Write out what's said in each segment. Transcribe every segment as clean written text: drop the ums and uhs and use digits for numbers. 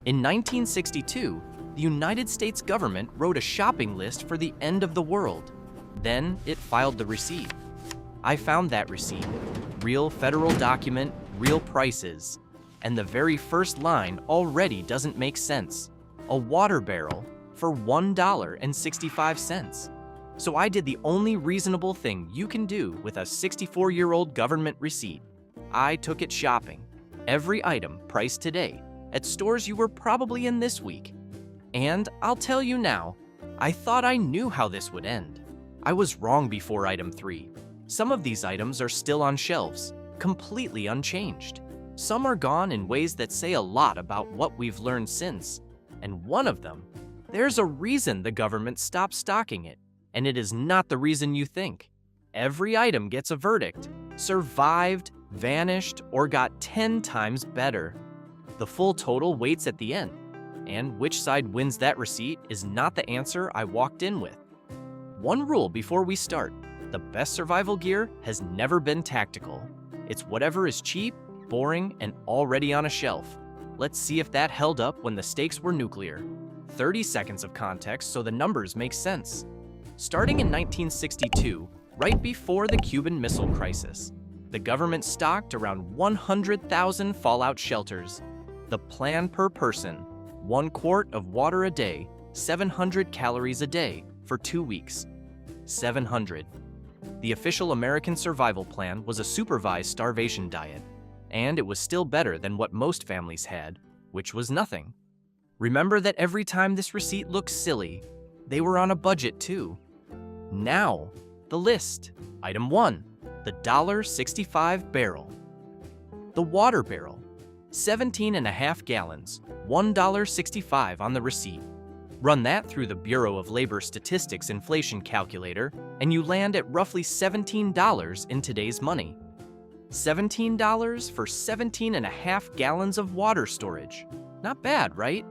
In 1962, the United States government wrote a shopping list for the end of the world. Then it filed the receipt. I found that receipt. Real federal document, real prices. And the very first line already doesn't make sense. A water barrel for $1.65. So I did the only reasonable thing you can do with a 64-year-old government receipt. I took it shopping. Every item priced today at stores you were probably in this week. And I'll tell you now, I thought I knew how this would end. I was wrong before item 3. Some of these items are still on shelves, completely unchanged. Some are gone in ways that say a lot about what we've learned since. And one of them, there's a reason the government stopped stocking it, and it is not the reason you think. Every item gets a verdict, survived, vanished, or got 10 times better. The full total waits at the end, and which side wins that receipt is not the answer I walked in with. One rule before we start: the best survival gear has never been tactical. It's whatever is cheap, boring, and already on a shelf. Let's see if that held up when the stakes were nuclear. 30 seconds of context so the numbers make sense. Starting in 1962, right before the Cuban Missile Crisis, the government stocked around 100,000 fallout shelters. The plan per person: 1 quart of water a day, 700 calories a day for 2 weeks. 700. The official American survival plan was a supervised starvation diet, and it was still better than what most families had, which was nothing. Remember that every time this receipt looks silly, they were on a budget too. Now, the list. Item 1, the $1.65 barrel. The water barrel, 17.5 gallons, $1.65 on the receipt. Run that through the Bureau of Labor Statistics inflation calculator, and you land at roughly $17 in today's money. $17 for 17.5 gallons of water storage. Not bad, right?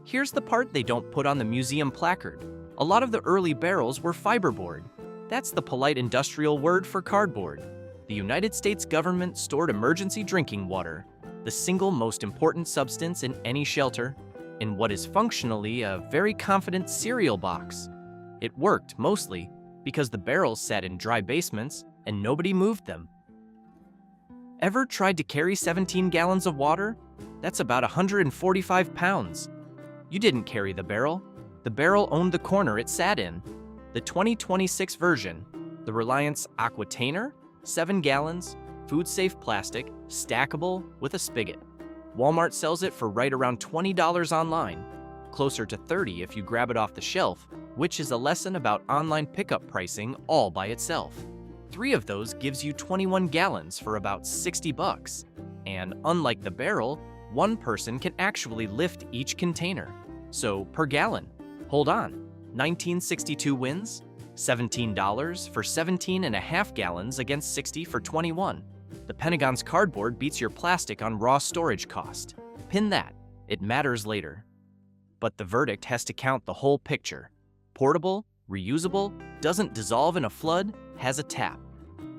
Here's the part they don't put on the museum placard. A lot of the early barrels were fiberboard. That's the polite industrial word for cardboard. The United States government stored emergency drinking water, the single most important substance in any shelter, in what is functionally a very confident cereal box. It worked mostly because the barrels sat in dry basements and nobody moved them. Ever tried to carry 17 gallons of water? That's about 145 pounds. You didn't carry the barrel. The barrel owned the corner it sat in. The 2026 version, the Reliance Aquatainer, 7 gallons, food-safe plastic, stackable with a spigot. Walmart sells it for right around $20 online, closer to $30 if you grab it off the shelf, which is a lesson about online pickup pricing all by itself. 3 of those gives you 21 gallons for about $60. And unlike the barrel, one person can actually lift each container. So per gallon, hold on, 1962 wins, $17 for 17.5 gallons against 60 for 21. The Pentagon's cardboard beats your plastic on raw storage cost. Pin that, it matters later. But the verdict has to count the whole picture. Portable, reusable, doesn't dissolve in a flood, has a tap.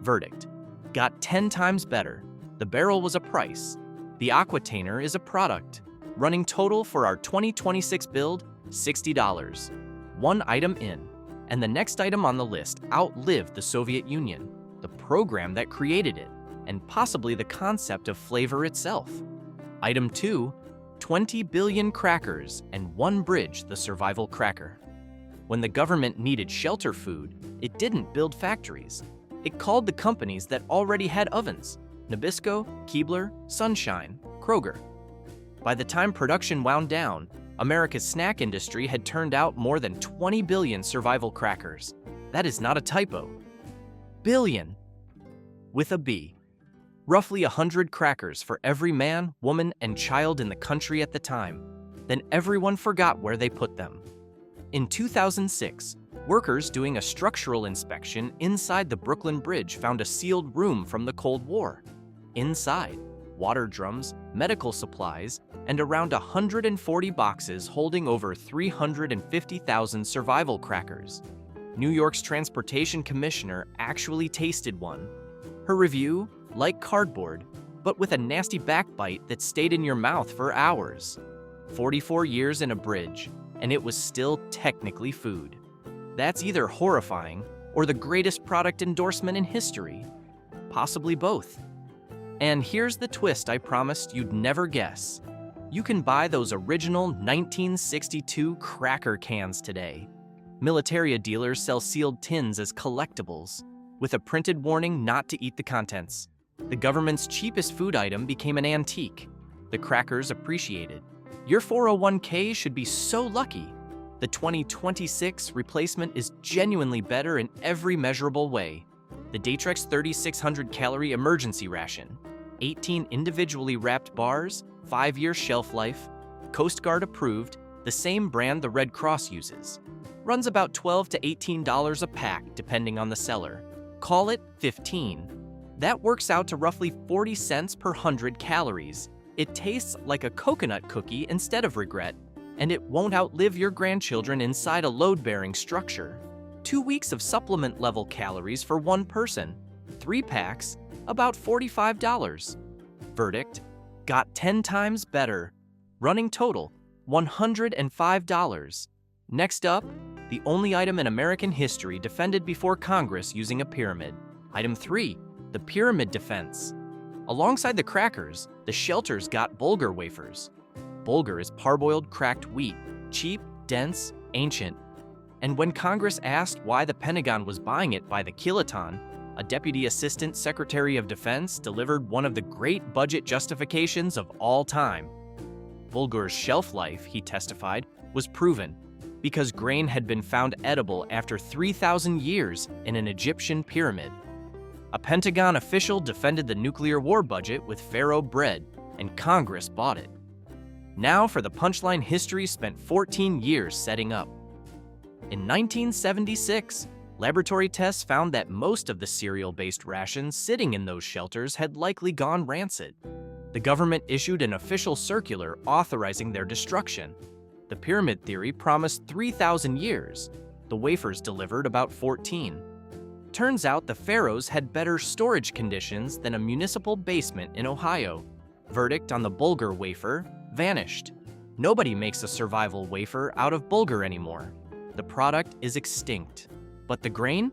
Verdict: got 10 times better. The barrel was a price. The Aquatainer is a product. Running total for our 2026 build, $60. One item in, and the next item on the list outlived the Soviet Union, the program that created it, and possibly the concept of flavor itself. Item 2, 20 billion crackers and one bridge, the survival cracker. When the government needed shelter food, it didn't build factories. It called the companies that already had ovens: Nabisco, Keebler, Sunshine, Kroger. By the time production wound down, America's snack industry had turned out more than 20 billion survival crackers. That is not a typo. Billion. With a B. Roughly 100 crackers for every man, woman, and child in the country at the time. Then everyone forgot where they put them. In 2006, workers doing a structural inspection inside the Brooklyn Bridge found a sealed room from the Cold War. Inside, water drums, medical supplies, and around 140 boxes holding over 350,000 survival crackers. New York's transportation commissioner actually tasted one. Her review: like cardboard, but with a nasty backbite that stayed in your mouth for hours. 44 years in a bridge, and it was still technically food. That's either horrifying or the greatest product endorsement in history. Possibly both. And here's the twist I promised you'd never guess. You can buy those original 1962 cracker cans today. Militaria dealers sell sealed tins as collectibles, with a printed warning not to eat the contents. The government's cheapest food item became an antique. The crackers appreciated. Your 401k should be so lucky. The 2026 replacement is genuinely better in every measurable way. The Datrex 3600 calorie emergency ration, 18 individually wrapped bars, 5-year shelf life, Coast Guard approved, the same brand the Red Cross uses. Runs about $12 to $18 a pack depending on the seller. Call it 15. That works out to roughly 40 cents per 100 calories. It tastes like a coconut cookie instead of regret, and it won't outlive your grandchildren inside a load-bearing structure. 2 weeks of supplement-level calories for one person. 3 packs, about $45. Verdict: got 10 times better. Running total, $105. Next up, the only item in American history defended before Congress using a pyramid. Item 3, the pyramid defense. Alongside the crackers, the shelters got Bulgur wafers. Bulgur is parboiled cracked wheat, cheap, dense, ancient. And when Congress asked why the Pentagon was buying it by the kiloton, a Deputy Assistant Secretary of Defense delivered one of the great budget justifications of all time. Bulgur's shelf life, he testified, was proven because grain had been found edible after 3,000 years in an Egyptian pyramid. A Pentagon official defended the nuclear war budget with Pharaoh bread, and Congress bought it. Now for the punchline history spent 14 years setting up. In 1976, laboratory tests found that most of the cereal-based rations sitting in those shelters had likely gone rancid. The government issued an official circular authorizing their destruction. The pyramid theory promised 3,000 years. The wafers delivered about 14. Turns out the pharaohs had better storage conditions than a municipal basement in Ohio. Verdict on the Bulgur wafer: vanished. Nobody makes a survival wafer out of Bulgur anymore. The product is extinct. But the grain?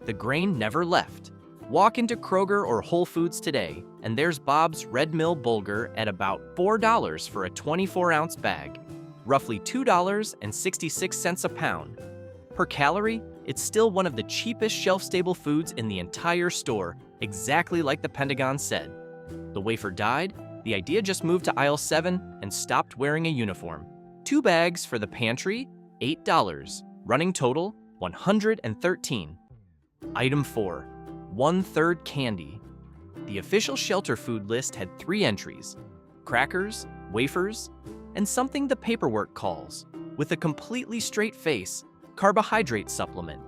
The grain never left. Walk into Kroger or Whole Foods today, and there's Bob's Red Mill Bulgur at about $4 for a 24-ounce bag, roughly $2.66 a pound. Per calorie, it's still one of the cheapest shelf-stable foods in the entire store, exactly like the Pentagon said. The wafer died, the idea just moved to aisle 7 and stopped wearing a uniform. 2 bags for the pantry, $8. Running total, $113. Item 4, 1/3 candy. The official shelter food list had 3 entries: crackers, wafers, and something the paperwork calls, with a completely straight face, carbohydrate supplement.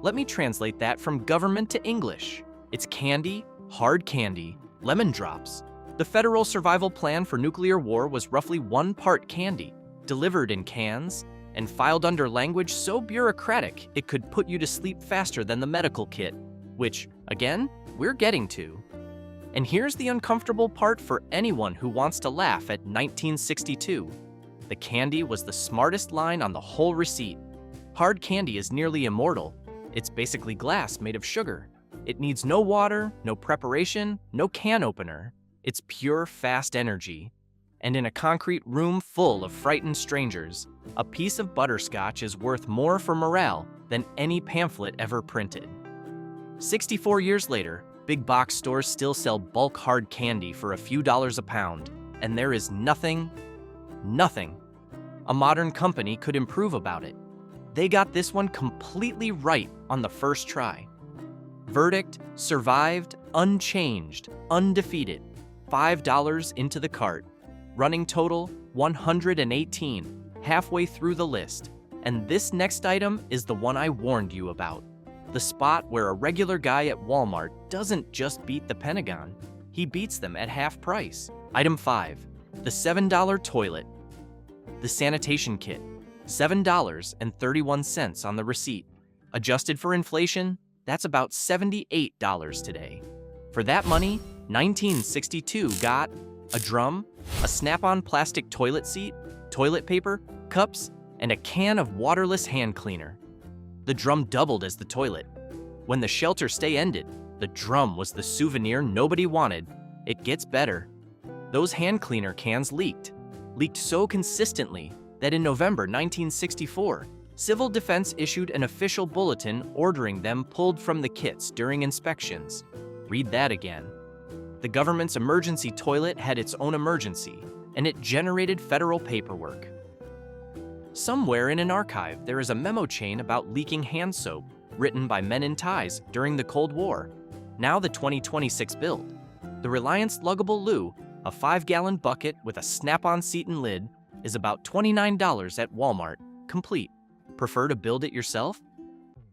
Let me translate that from government to English. It's candy, hard candy, lemon drops. The federal survival plan for nuclear war was roughly 1 part candy, delivered in cans, and filed under language so bureaucratic it could put you to sleep faster than the medical kit, which, again, we're getting to. And here's the uncomfortable part for anyone who wants to laugh at 1962. The candy was the smartest line on the whole receipt. Hard candy is nearly immortal. It's basically glass made of sugar. It needs no water, no preparation, no can opener. It's pure, fast energy. And in a concrete room full of frightened strangers, a piece of butterscotch is worth more for morale than any pamphlet ever printed. 64 years later, big box stores still sell bulk hard candy for a few dollars a pound, and there is nothing a modern company could improve about it. They got this one completely right on the first try. Verdict: survived, unchanged, undefeated. $5 into the cart. Running total, $118, halfway through the list. And this next item is the one I warned you about. The spot where a regular guy at Walmart doesn't just beat the Pentagon, he beats them at half price. Item 5, the $7 toilet. The Sanitation kit, $7.31 on the receipt. Adjusted for inflation, that's about $78 today. For that money, 1962 got a drum, a snap-on plastic toilet seat, toilet paper, cups, and a can of waterless hand cleaner. The drum doubled as the toilet. When the shelter stay ended, the drum was the souvenir nobody wanted. It gets better. Those hand cleaner cans leaked so consistently that in November 1964, Civil Defense issued an official bulletin ordering them pulled from the kits during inspections. Read that again. The government's emergency toilet had its own emergency, and it generated federal paperwork. Somewhere in an archive, there is a memo chain about leaking hand soap, written by men in ties during the Cold War. Now the 2026 build. The Reliance Luggable Loo, a 5-gallon bucket with a snap-on seat and lid, is about $29 at Walmart, complete. Prefer to build it yourself?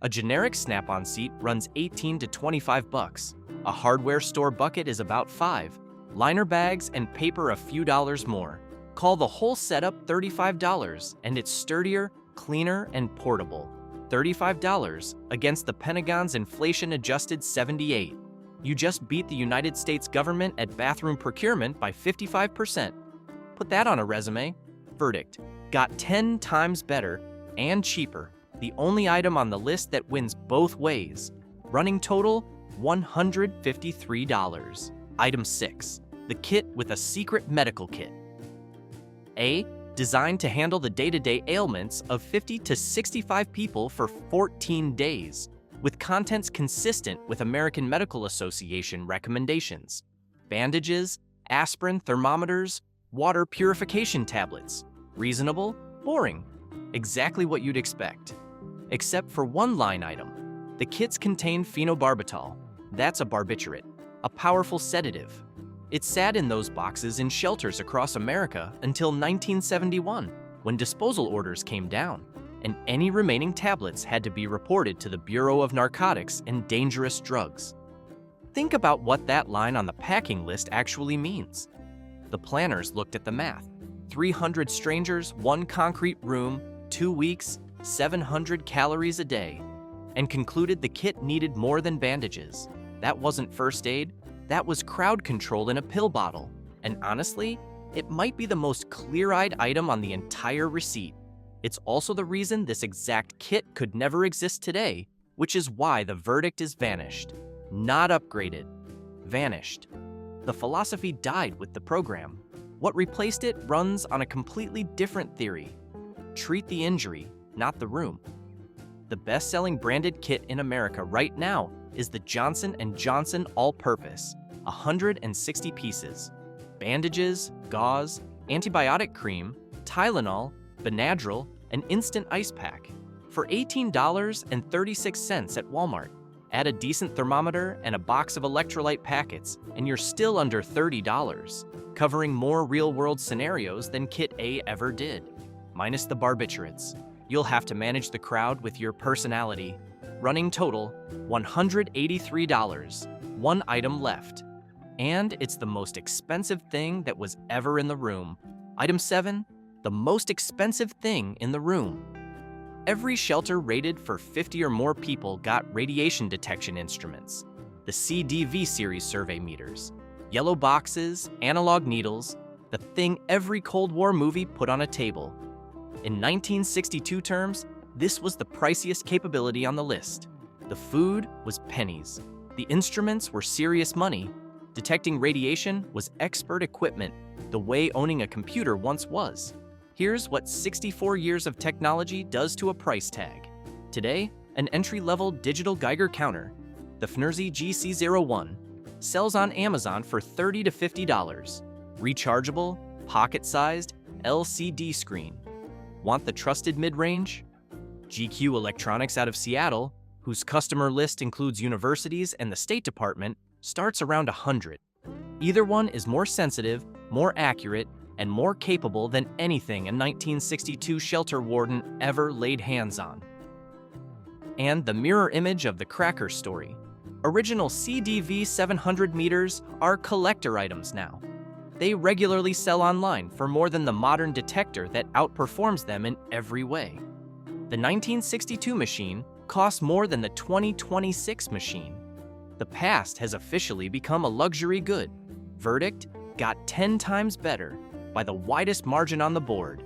A generic snap-on seat runs $18 to $25. A hardware store bucket is about $5. Liner bags and paper a few dollars more. Call the whole setup $35, and it's sturdier, cleaner, and portable. $35 against the Pentagon's inflation-adjusted $78. You just beat the United States government at bathroom procurement by 55%. Put that on a resume. Verdict: got 10 times better and cheaper. The only item on the list that wins both ways. Running total, $153. Item 6. The kit with a secret medical kit. A. Designed to handle the day-to-day ailments of 50 to 65 people for 14 days, with contents consistent with American Medical Association recommendations. Bandages, aspirin thermometers, water purification tablets. Reasonable? Boring. Exactly what you'd expect. Except for one line item. The kits contain phenobarbital. That's a barbiturate, a powerful sedative. It sat in those boxes in shelters across America until 1971, when disposal orders came down, and any remaining tablets had to be reported to the Bureau of Narcotics and Dangerous Drugs. Think about what that line on the packing list actually means. The planners looked at the math. 300 strangers, 1 concrete room, 2 weeks, 700 calories a day, and concluded the kit needed more than bandages. That wasn't first aid, that was crowd control in a pill bottle. And honestly, it might be the most clear-eyed item on the entire receipt. It's also the reason this exact kit could never exist today, which is why the verdict is vanished. Not upgraded. Vanished. The philosophy died with the program. What replaced it runs on a completely different theory. Treat the injury, not the room. The best-selling branded kit in America right now is the Johnson & Johnson All-Purpose, 160 pieces. Bandages, gauze, antibiotic cream, Tylenol, Benadryl, and instant ice pack. For $18.36 at Walmart. Add a decent thermometer and a box of electrolyte packets, and you're still under $30, covering more real-world scenarios than Kit A ever did. Minus the barbiturates. You'll have to manage the crowd with your personality. Running total, $183. One item left. And it's the most expensive thing that was ever in the room. Item 7, the most expensive thing in the room. Every shelter rated for 50 or more people got radiation detection instruments, the CDV series survey meters, yellow boxes, analog needles, the thing every Cold War movie put on a table. In 1962 terms, this was the priciest capability on the list. The food was pennies. The instruments were serious money. Detecting radiation was expert equipment, the way owning a computer once was. Here's what 64 years of technology does to a price tag. Today, an entry-level digital Geiger counter, the FNRZ GC01, sells on Amazon for $30 to $50. Rechargeable, pocket-sized, LCD screen. Want the trusted mid-range? GQ Electronics out of Seattle, whose customer list includes universities and the State Department, starts around $100. Either one is more sensitive, more accurate, and more capable than anything a 1962 shelter warden ever laid hands on. And the mirror image of the Cracker story. Original CDV 700 meters are collector items now. They regularly sell online for more than the modern detector that outperforms them in every way. The 1962 machine costs more than the 2026 machine. The past has officially become a luxury good. Verdict: got 10 times better by the widest margin on the board.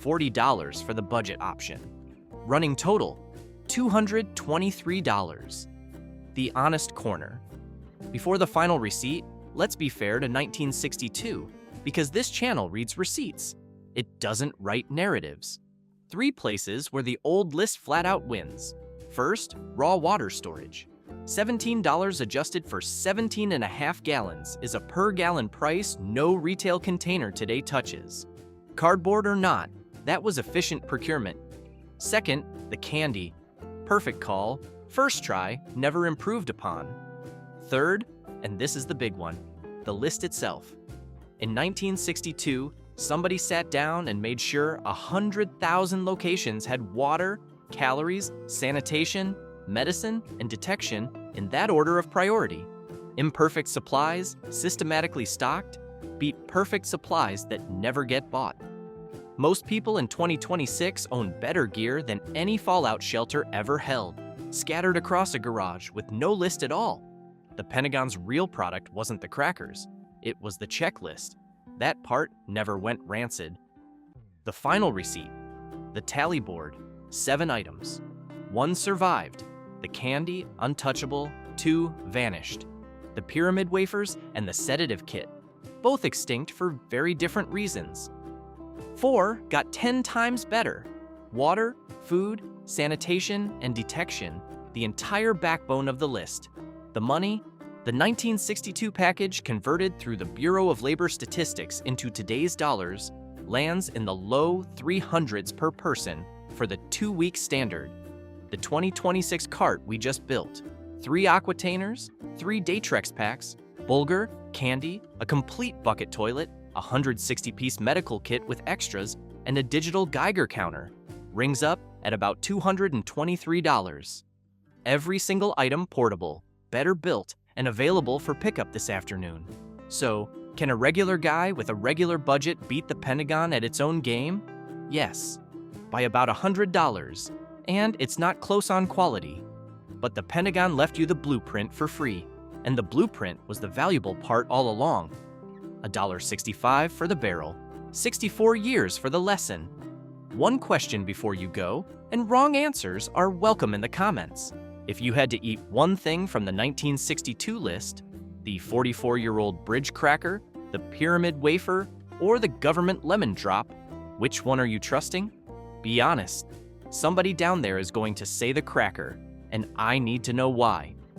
$40 for the budget option. Running total, $223. The honest corner. Before the final receipt, let's be fair to 1962, because this channel reads receipts. It doesn't write narratives. 3 places where the old list flat out wins. First, raw water storage. $17 adjusted for 17.5 gallons is a per gallon price no retail container today touches. Cardboard or not, that was efficient procurement. Second, the candy. Perfect call, first try, never improved upon. Third, and this is the big one, the list itself. In 1962, somebody sat down and made sure 100,000 locations had water, calories, sanitation, medicine, and detection in that order of priority. Imperfect supplies, systematically stocked, beat perfect supplies that never get bought. Most people in 2026 own better gear than any fallout shelter ever held, scattered across a garage with no list at all. The Pentagon's real product wasn't the crackers, it was the checklist. That part never went rancid. The final receipt, the tally board, 7 items. 1 survived, the candy, untouchable, 2 vanished. The pyramid wafers and the sedative kit, both extinct for very different reasons. 4 got 10 times better. Water, food, sanitation, and detection, the entire backbone of the list. The money, the 1962 package converted through the Bureau of Labor Statistics into today's dollars, lands in the low 300s per person for the 2-week standard. The 2026 cart we just built, 3 aquatainers, 3 Datrex packs, Bulgur, candy, a complete bucket toilet, a 160-piece medical kit with extras, and a digital Geiger counter, rings up at about $223. Every single item portable, better built, and available for pickup this afternoon. So, can a regular guy with a regular budget beat the Pentagon at its own game? Yes, by about $100, and it's not close on quality. But the Pentagon left you the blueprint for free, and the blueprint was the valuable part all along. $1.65 for the barrel, 64 years for the lesson. One question before you go, and wrong answers are welcome in the comments. If you had to eat one thing from the 1962 list, the 44-year-old bridge cracker, the pyramid wafer, or the government lemon drop, which one are you trusting? Be honest. Somebody down there is going to say the cracker, and I need to know why.